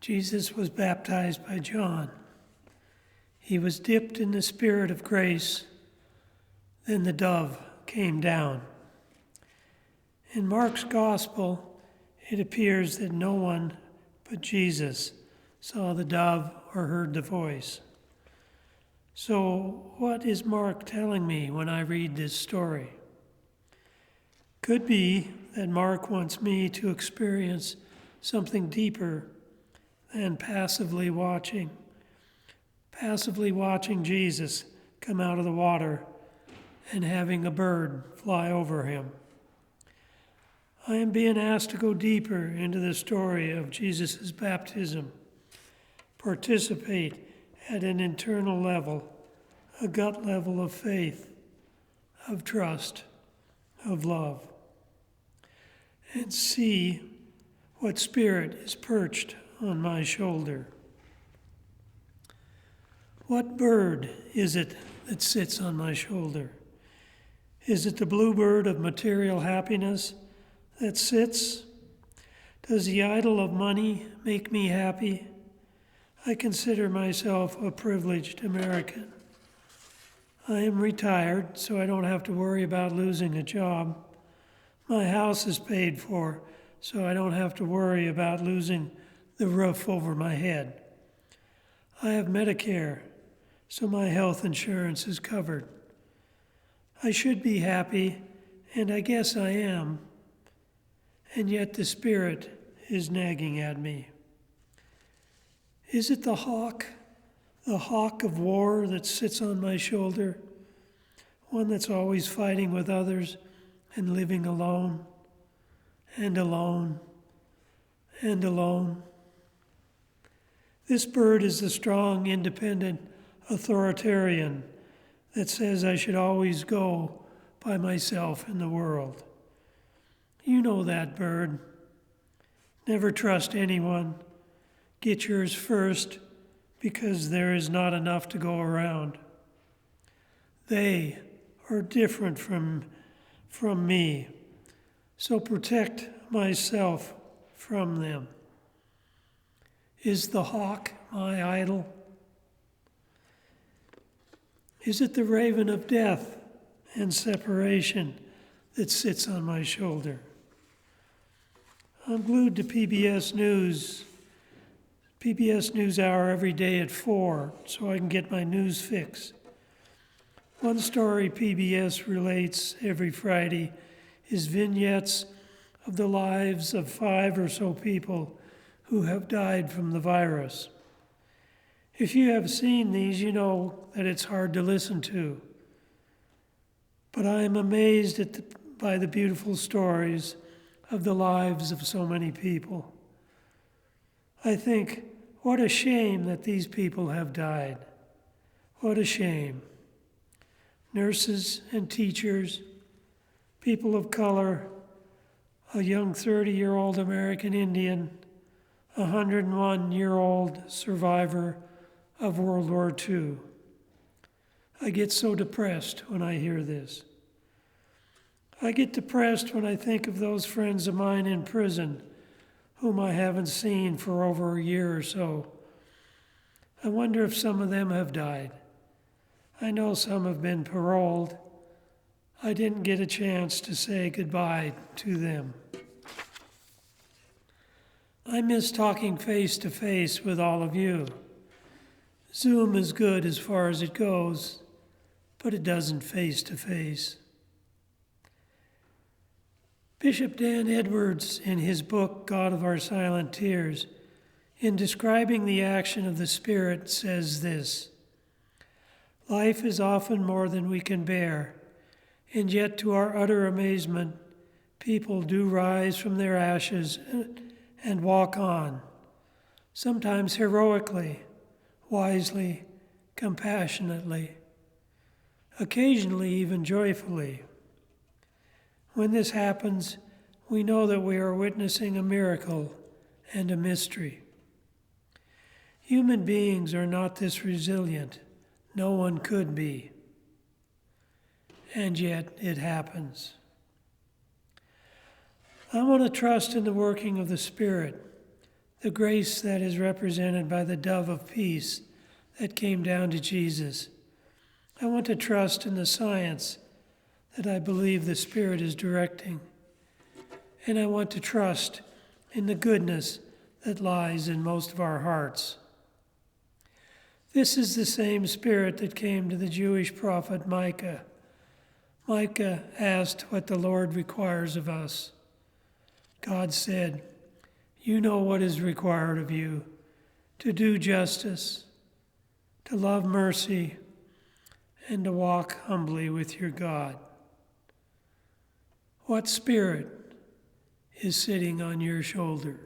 Jesus was baptized by John. He was dipped in the Spirit of grace. Then the dove came down. In Mark's Gospel, it appears that no one but Jesus saw the dove or heard the voice. So what is Mark telling me when I read this story? Could be that Mark wants me to experience something deeper than passively watching Jesus come out of the water and having a bird fly over him. I am being asked to go deeper into the story of Jesus' baptism, participate at an internal level, a gut level of faith, of trust, of love, and see what spirit is perched on my shoulder. What bird is it that sits on my shoulder? Is it the bluebird of material happiness that sits? Does the idol of money make me happy? I consider myself a privileged American. I am retired, so I don't have to worry about losing a job. My house is paid for, so I don't have to worry about losing the roof over my head. I have Medicare, so my health insurance is covered. I should be happy, and I guess I am, and yet the Spirit is nagging at me. Is it the hawk of war that sits on my shoulder, one that's always fighting with others and living alone, and alone, and alone? This bird is the strong, independent authoritarian that says I should always go by myself in the world. You know that bird. Never trust anyone. Get yours first, because there is not enough to go around. They are different from me, so protect myself from them. Is the hawk my idol? Is it the raven of death and separation that sits on my shoulder? I'm glued to PBS NewsHour every day at 4, so I can get my news fix. One story PBS relates every Friday is vignettes of the lives of 5 or so people who have died from the virus. If you have seen these, you know that it's hard to listen to. But I am amazed by the beautiful stories of the lives of so many people. I think, what a shame that these people have died. What a shame. Nurses and teachers, people of color, a young 30-year-old American Indian, a 101-year-old survivor of World War II. I get so depressed when I hear this. I get depressed when I think of those friends of mine in prison whom I haven't seen for over a year or so. I wonder if some of them have died. I know some have been paroled. I didn't get a chance to say goodbye to them. I miss talking face to face with all of you. Zoom is good as far as it goes, but it doesn't face to face. Bishop Dan Edwards, in his book, God of Our Silent Tears, in describing the action of the Spirit, says this: life is often more than we can bear, and yet to our utter amazement, people do rise from their ashes and walk on, sometimes heroically, wisely, compassionately, occasionally even joyfully. When this happens, we know that we are witnessing a miracle and a mystery. Human beings are not this resilient. No one could be. And yet it happens. I want to trust in the working of the Spirit, the grace that is represented by the dove of peace that came down to Jesus. I want to trust in the science that I believe the Spirit is directing. And I want to trust in the goodness that lies in most of our hearts. This is the same Spirit that came to the Jewish prophet Micah. Micah asked what the Lord requires of us. God said, "You know what is required of you, to do justice, to love mercy, and to walk humbly with your God." What spirit is sitting on your shoulder?